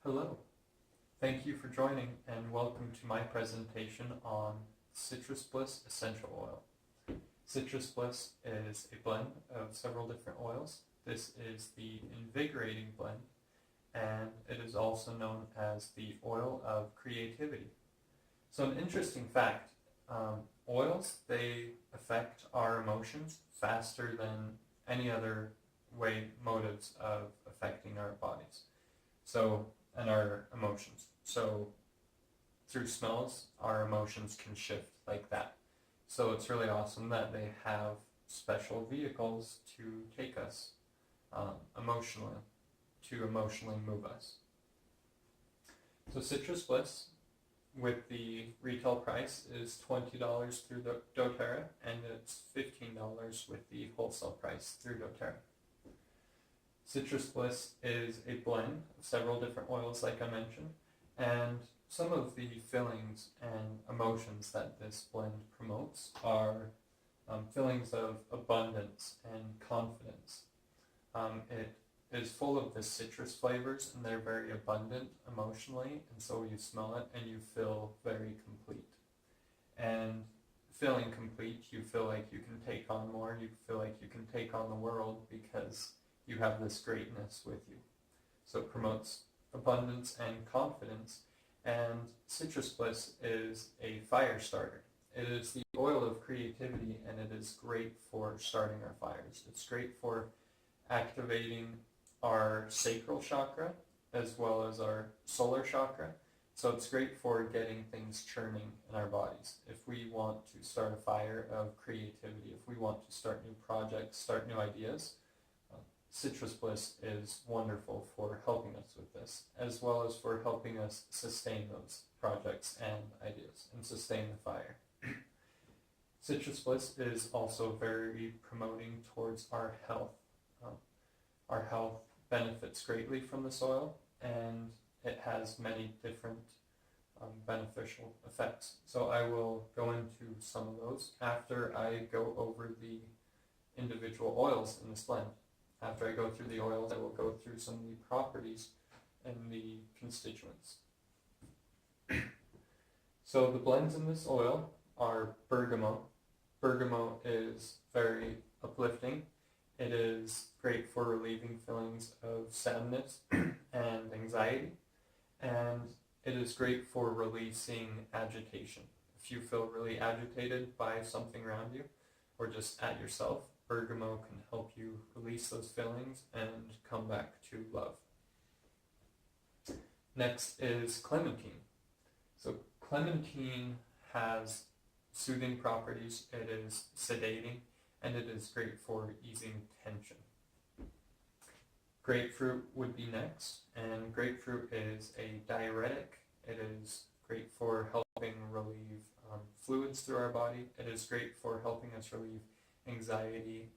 Hello, thank you for joining and welcome to my presentation on Citrus Bliss Essential Oil. Citrus Bliss is a blend of several different oils. This is the invigorating blend, and it is also known as the oil of creativity. So an interesting fact, oils, they affect our emotions faster than any other motives of affecting our bodies. And our emotions. So through smells, our emotions can shift like that. So it's really awesome that they have special vehicles to take us emotionally, to emotionally move us. So Citrus Bliss, with the retail price, is $20 through doTERRA, and it's $15 with the wholesale price through doTERRA. Citrus Bliss is a blend of several different oils, like I mentioned, and some of the feelings and emotions that this blend promotes are feelings of abundance and confidence. It is full of the citrus flavors, and they're very abundant emotionally, and so you smell it and you feel very complete. And feeling complete, you feel like you can take on more, you feel like you can take on the world because you have this greatness with you. So it promotes abundance and confidence, and Citrus Bliss is a fire starter. It is the oil of creativity, and it is great for starting our fires. It's great for activating our sacral chakra as well as our solar chakra. So it's great for getting things churning in our bodies. If we want to start a fire of creativity, if we want to start new projects, start new ideas, Citrus Bliss is wonderful for helping us with this, as well as for helping us sustain those projects and ideas and sustain the fire. Citrus Bliss is also very promoting towards our health. Our health benefits greatly from this oil, and it has many different beneficial effects. So I will go into some of those after I go over the individual oils in this blend. After I go through the oils, I will go through some of the properties and the constituents. So the blends in this oil are bergamot. Bergamot is very uplifting. It is great for relieving feelings of sadness and anxiety, and it is great for releasing agitation. If you feel really agitated by something around you or just at yourself, bergamot can help you release those feelings and come back to love. Next is clementine. So clementine has soothing properties, it is sedating, and it is great for easing tension. Grapefruit would be next, and grapefruit is a diuretic. It is great for helping relieve fluids through our body. It is great for helping us relieve anxiety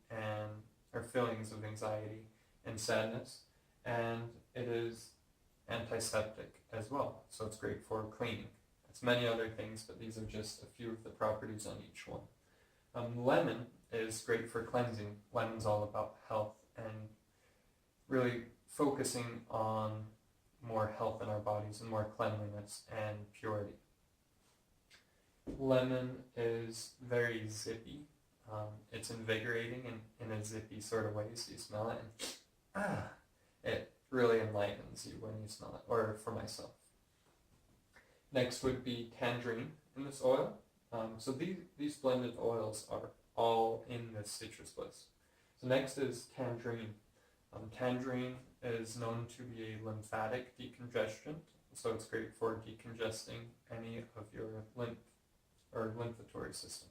or feelings of anxiety and sadness, and it is antiseptic as well, so it's great for cleaning. It's many other things, but these are just a few of the properties on each one. Lemon is great for cleansing. Lemon's all about health and really focusing on more health in our bodies and more cleanliness and purity. Lemon is very zippy. It's invigorating in a zippy sort of way, so you smell it and it really enlightens you when you smell it, or for myself. Next would be tangerine in this oil. So these blended oils are all in this Citrus Bliss. So next is tangerine. Tangerine is known to be a lymphatic decongestant, so it's great for decongesting any of your lymphatory system.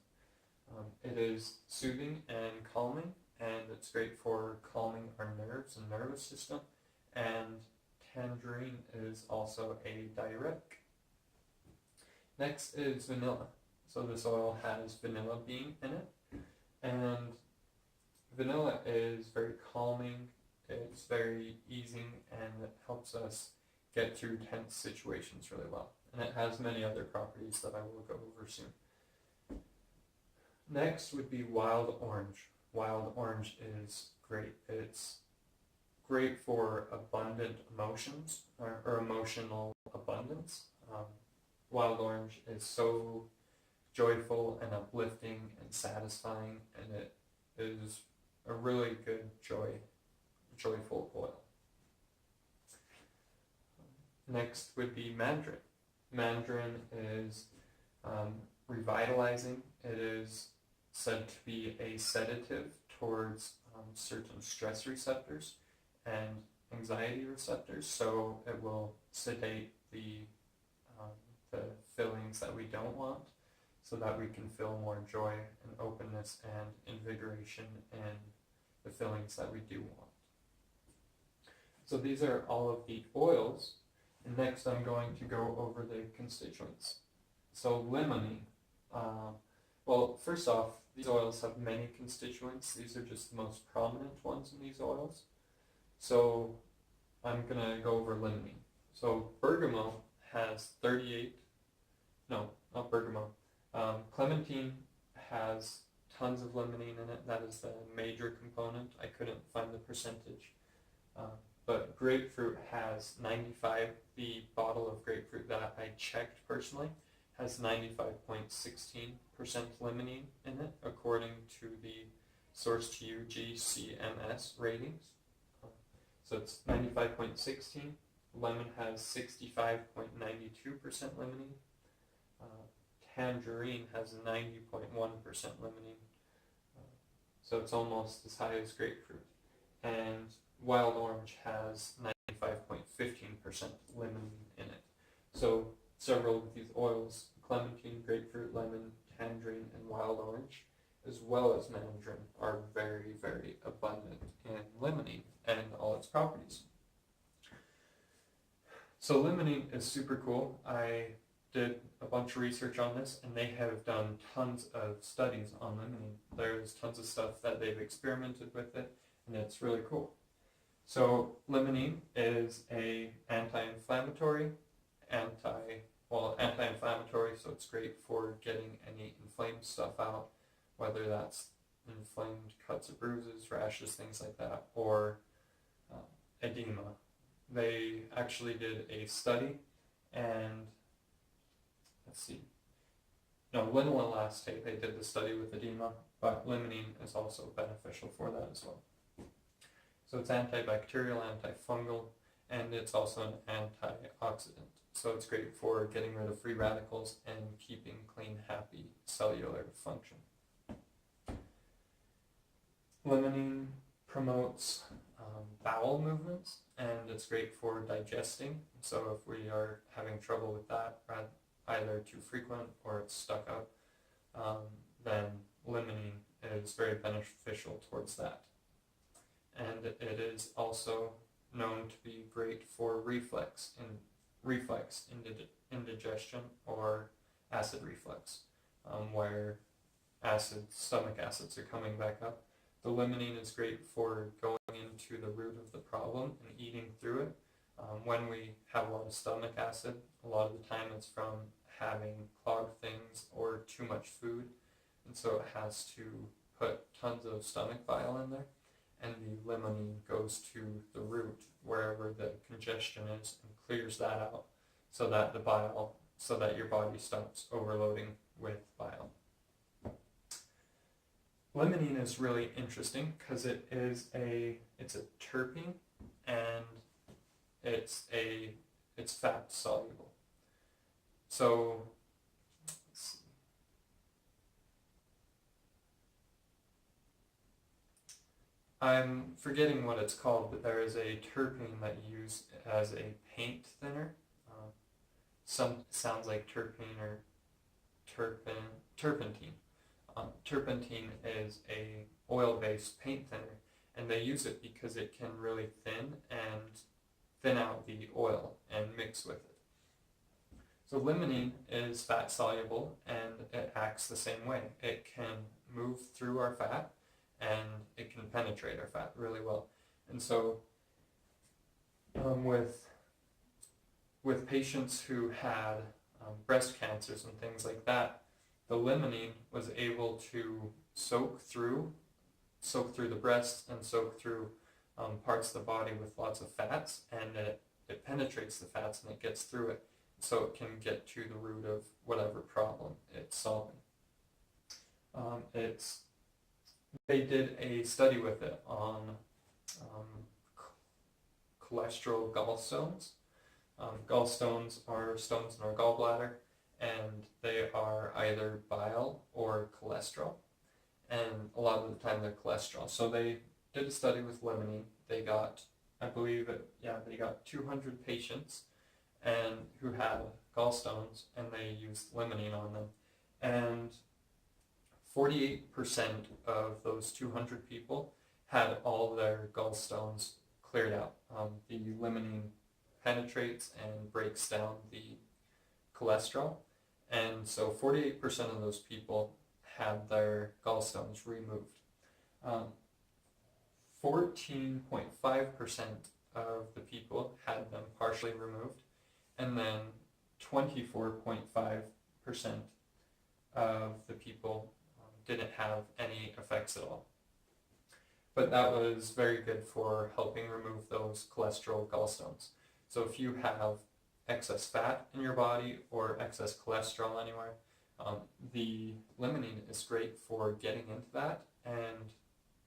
It is soothing and calming, and it's great for calming our nerves and nervous system, and tangerine is also a diuretic. Next is vanilla. So this oil has vanilla bean in it, and vanilla is very calming, it's very easing, and it helps us get through tense situations really well. And it has many other properties that I will go over soon. Next would be wild orange. Wild orange is great. It's great for abundant emotions or emotional abundance. Wild orange is so joyful and uplifting and satisfying, and it is a really good joyful oil. Next would be mandarin. Mandarin is revitalizing. It is said to be a sedative towards certain stress receptors and anxiety receptors, so it will sedate the feelings that we don't want, so that we can feel more joy and openness and invigoration and the feelings that we do want. So these are all of the oils, and next I'm going to go over the constituents. So limonene. Well, first off, these oils have many constituents. These are just the most prominent ones in these oils. So I'm going to go over limonene. So bergamot has 38, no, not bergamot. Clementine has tons of limonene in it. That is the major component. I couldn't find the percentage. But grapefruit has 95. The bottle of grapefruit that I checked personally has 95.16% limonene in it, according to the source to you GCMS ratings. So it's 95.16. Lemon has 65.92% limonene. Tangerine has 90.1% limonene. So it's almost as high as grapefruit. And wild orange has 95.15% limonene in it. So several of these oils, clementine, grapefruit, lemon, tangerine, and wild orange, as well as mandarin, are very, very abundant in limonene and all its properties. So limonene is super cool. I did a bunch of research on this, and they have done tons of studies on limonene. There's tons of stuff that they've experimented with it, and it's really cool. So limonene is a anti-inflammatory, so it's great for getting any inflamed stuff out, whether that's inflamed cuts or bruises, rashes, things like that, or edema. They actually did a study, and linolol acetate, they did the study with edema, but limonene is also beneficial for that as well. So it's antibacterial, antifungal, and it's also an antioxidant. So it's great for getting rid of free radicals and keeping clean, happy cellular function. Limonene promotes bowel movements, and it's great for digesting. So if we are having trouble with that, either too frequent or it's stuck up, then limonene is very beneficial towards that. And it is also known to be great for reflux indigestion or acid reflux, where stomach acids are coming back up. The limonene is great for going into the root of the problem and eating through it. When we have a lot of stomach acid, a lot of the time it's from having clogged things or too much food, and so it has to put tons of stomach bile in there, and the limonene goes to the root wherever the congestion is and clears that out, so that your body stops overloading with bile. Limonene is really interesting because it's a terpene, and it's fat soluble. So I'm forgetting what it's called, but there is a terpene that you use as a paint thinner. Some sounds like terpene or turpentine. Turpentine is a oil-based paint thinner, and they use it because it can really thin out the oil and mix with it. So limonene is fat soluble, and it acts the same way. It can move through our fat, and it can penetrate our fat really well. And so with patients who had breast cancers and things like that, the limonene was able to soak through the breast and soak through parts of the body with lots of fats, and it penetrates the fats and it gets through it, so it can get to the root of whatever problem it's solving. They did a study with it on cholesterol gallstones. Gallstones are stones in our gallbladder, and they are either bile or cholesterol, and a lot of the time they're cholesterol. So they did a study with limonene. They got, they got 200 patients and who had gallstones, and they used limonene on them, and 48% of those 200 people had all their gallstones cleared out. The limonene penetrates and breaks down the cholesterol, and so 48% of those people had their gallstones removed. 14.5% of the people had them partially removed, and then 24.5% of the people didn't have any effects at all. But that was very good for helping remove those cholesterol gallstones. So if you have excess fat in your body or excess cholesterol anywhere, the limonene is great for getting into that and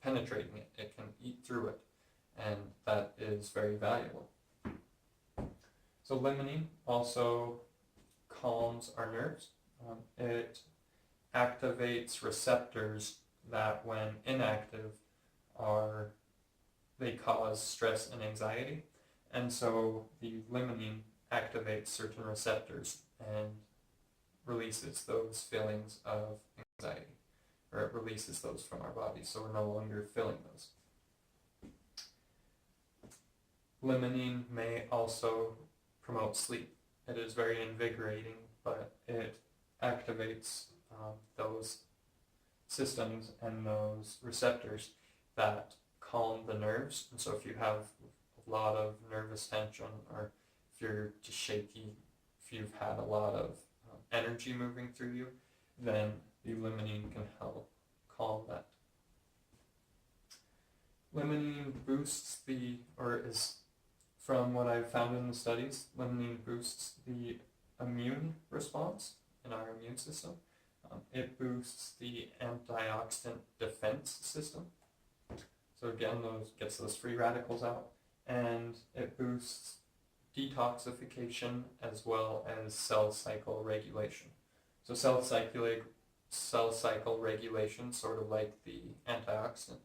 penetrating it. It can eat through it, and that is very valuable. So limonene also calms our nerves. It activates receptors that, when inactive, they cause stress and anxiety, and so the limonene activates certain receptors and releases those feelings of anxiety, or it releases those from our body, so we're no longer feeling those. Limonene may also promote sleep. It is very invigorating, but it activates those systems and those receptors that calm the nerves. And so if you have a lot of nervous tension, or if you're just shaky, if you've had a lot of energy moving through you, then the limonene can help calm that. Limonene boosts from what I've found in the studies, limonene boosts the immune response in our immune system. It boosts the antioxidant defense system. So again, gets those free radicals out, and it boosts detoxification as well as cell cycle regulation. So cell cycle regulation, sort of like the antioxidant,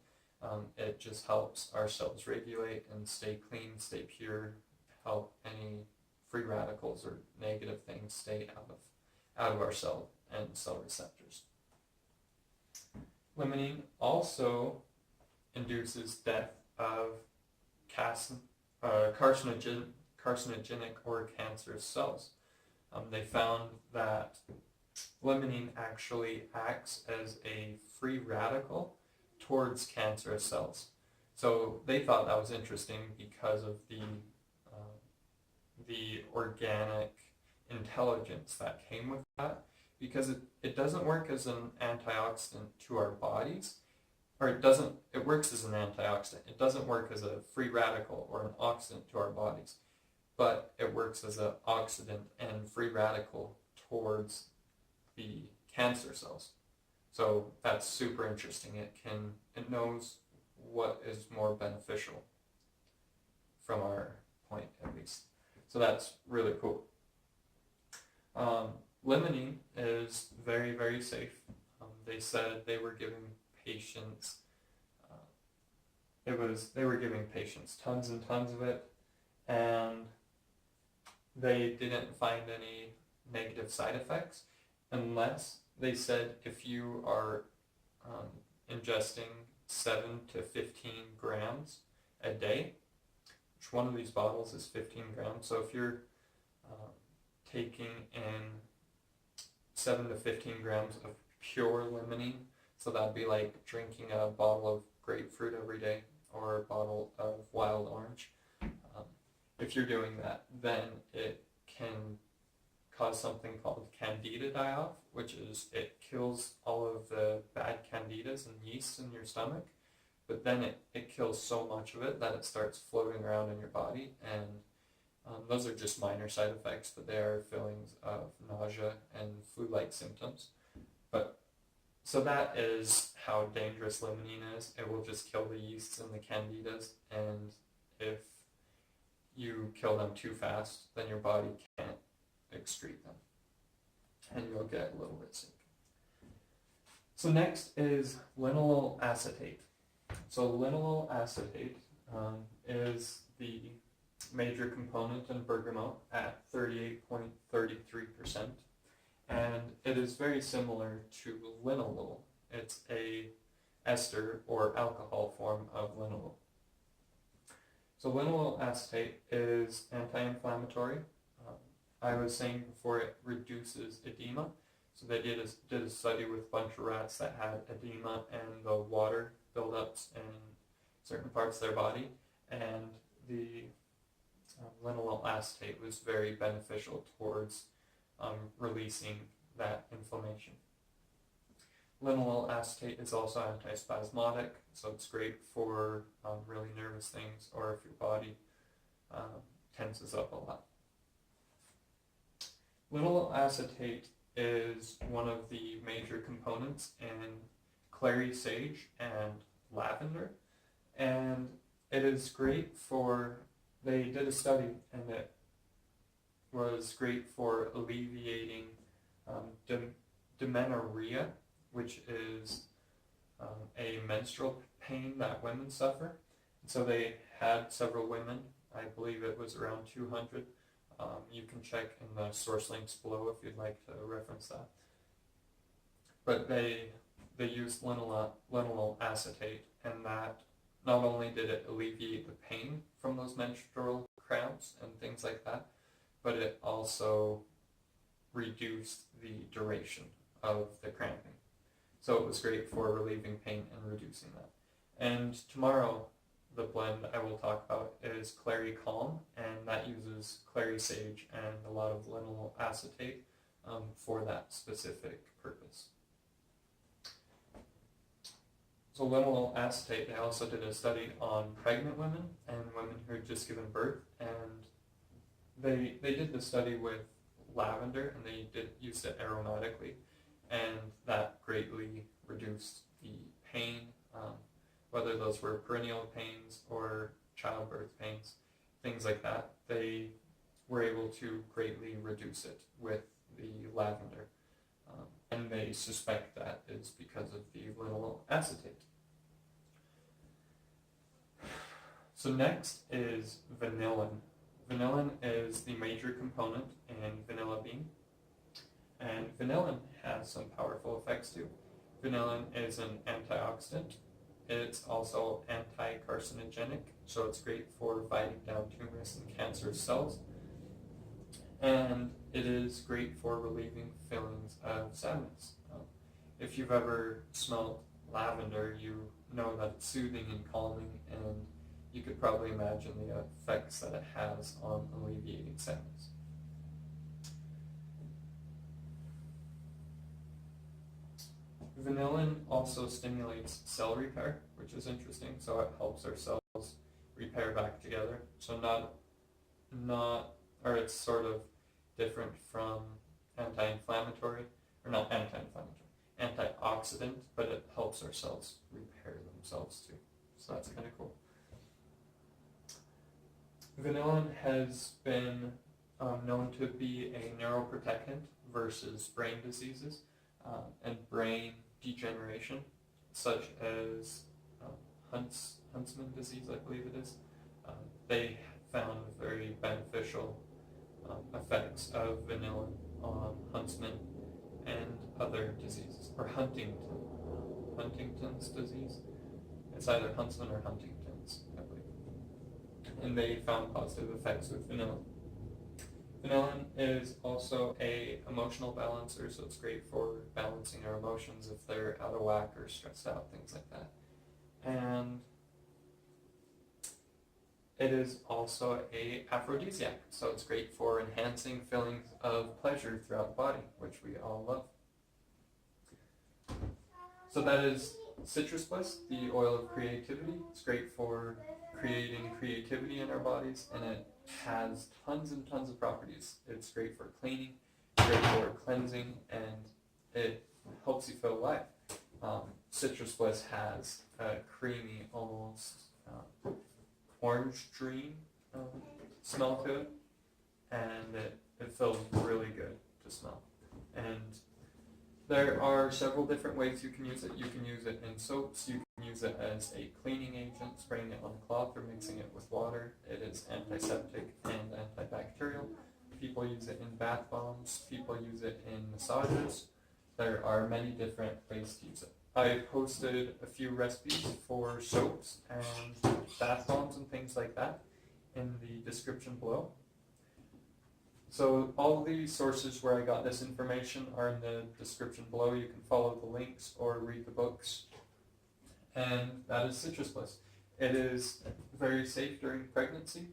it just helps our cells regulate and stay clean, stay pure, help any free radicals or negative things stay out of our cell and cell receptors. Limonene also induces death of carcinogenic or cancerous cells. They found that limonene actually acts as a free radical towards cancerous cells. So they thought that was interesting because of the organic intelligence that came with that, because it doesn't work as an antioxidant to our bodies, or it works as an antioxidant. It doesn't work as a free radical or an oxidant to our bodies, but it works as an oxidant and free radical towards the cancer cells. So that's super interesting. It knows what is more beneficial from our point, at least. So that's really cool. Limonene is very, very safe. They said they were giving patients, tons and tons of it, and they didn't find any negative side effects, unless they said if you are ingesting 7 to 15 grams a day, which one of these bottles is 15 grams. So if you're taking in 7 to 15 grams of pure limonene, so that'd be like drinking a bottle of grapefruit every day or a bottle of wild orange. If you're doing that, then it can cause something called candida die-off, which is it kills all of the bad candidas and yeasts in your stomach, but then it kills so much of it that it starts floating around in your body, and those are just minor side effects, but they are feelings of nausea and flu-like symptoms. But so that is how dangerous limonene is. It will just kill the yeasts and the candidas, and if you kill them too fast, then your body can't excrete them, and you'll get a little bit sick. So next is linalool acetate. So linalool acetate is the major component in bergamot at 38.33%, and it is very similar to linalool. It's a ester or alcohol form of linalool. So linalool acetate is anti-inflammatory. I was saying before, it reduces edema. So they did a study with a bunch of rats that had edema and the water buildups in certain parts of their body, and the linalool acetate was very beneficial towards releasing that inflammation. Linalool acetate is also antispasmodic, so it's great for really nervous things or if your body tenses up a lot. Linalool acetate is one of the major components in clary sage and lavender, and it is great for, they did a study and it was great for alleviating dysmenorrhea, which is a menstrual pain that women suffer. And so they had several women, I believe it was around 200. You can check in the source links below if you'd like to reference that. But they used linalool acetate, and that not only did it alleviate the pain from those menstrual cramps and things like that, but it also reduced the duration of the cramping. So it was great for relieving pain and reducing that. And tomorrow, the blend I will talk about is Clary Calm, and that uses clary sage and a lot of linalool acetate for that specific purpose. So linalool acetate, they also did a study on pregnant women and women who had just given birth, and they did the study with lavender, and they used it aromatically, and that greatly reduced the pain, whether those were perineal pains or childbirth pains, things like that. They were able to greatly reduce it with the lavender, and they suspect that is because of the linalool acetate. So next is vanillin. Vanillin is the major component in vanilla bean, and vanillin has some powerful effects too. Vanillin is an antioxidant. It's also anti-carcinogenic, so it's great for fighting down tumorous and cancerous cells. And it is great for relieving feelings of sadness. If you've ever smelled lavender, you know that it's soothing and calming, and you could probably imagine the effects that it has on alleviating sadness. Vanillin also stimulates cell repair, which is interesting, so it helps our cells repair back together. So it's sort of different from antioxidant, but it helps our cells repair themselves too. So that's kind of cool. Vanillin has been known to be a neuroprotectant versus brain diseases and brain degeneration, such as Huntsman disease, I believe it is. They found very beneficial effects of vanillin on Huntsman and other diseases, or Huntington's disease. It's either Huntsman or Huntington's, I believe. And they found positive effects with vanillin. Vanillin is also an emotional balancer, so it's great for balancing our emotions if they're out of whack or stressed out, things like that. And it is also an aphrodisiac, so it's great for enhancing feelings of pleasure throughout the body, which we all love. So that is Citrus Bliss, the oil of creativity. It's great for creating creativity in our bodies, and it has tons and tons of properties. It's great for cleaning, great for cleansing, and it helps you feel alive. Citrus Bliss has a creamy, almost orange green smell to it, and it feels really good to smell. And there are several different ways you can use it. You can use it in soaps, you can use it as a cleaning agent, spraying it on a cloth or mixing it with water. It is antiseptic and antibacterial. People use it in bath bombs, people use it in massages. There are many different ways to use it. I posted a few recipes for soaps and bath bombs and things like that in the description below. So all the sources where I got this information are in the description below. You can follow the links or read the books. And that is Citrus Bliss. It is very safe during pregnancy.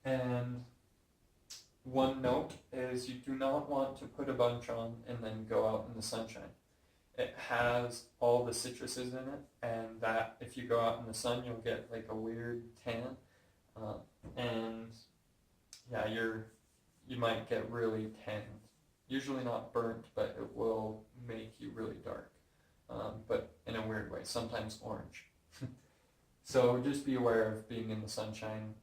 And one note is you do not want to put a bunch on and then go out in the sunshine. It has all the citruses in it, and that if you go out in the sun, you'll get like a weird tan. And yeah, you might get really tanned. Usually not burnt, but it will make you really dark, but in a weird way, sometimes orange. So just be aware of being in the sunshine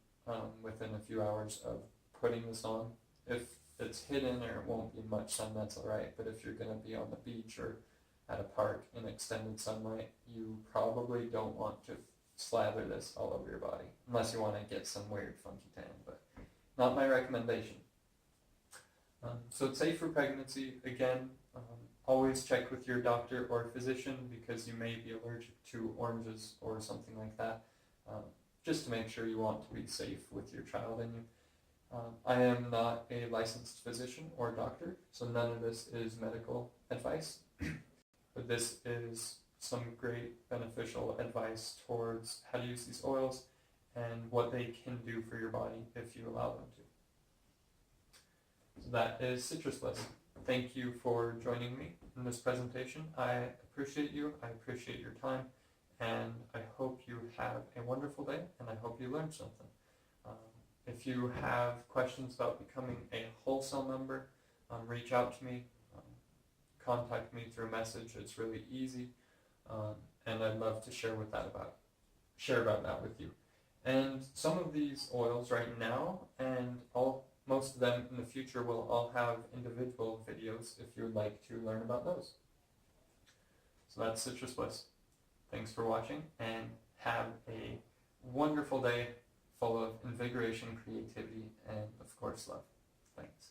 within a few hours of putting this on. If it's hidden or it won't be much sun, that's alright, but if you're going to be on the beach or at a park in extended sunlight, you probably don't want to slather this all over your body, unless you want to get some weird funky tan, but not my recommendation. So it's safe for pregnancy. Again, always check with your doctor or physician because you may be allergic to oranges or something like that, just to make sure you want to be safe with your child in you. I am not a licensed physician or doctor, so none of this is medical advice, but this is some great beneficial advice towards how to use these oils and what they can do for your body if you allow them to. So that is Citrus Bliss. Thank you for joining me in this presentation. I appreciate you, I appreciate your time, and I hope you have a wonderful day, and I hope you learned something. If you have questions about becoming a wholesale member, reach out to me, contact me through a message. It's really easy, and I'd love to share about that with you. And some of these oils right now, and most of them in the future, will all have individual videos if you would like to learn about those. So that's Citrus Bliss. Thanks for watching, and have a wonderful day full of invigoration, creativity, and of course love. Thanks.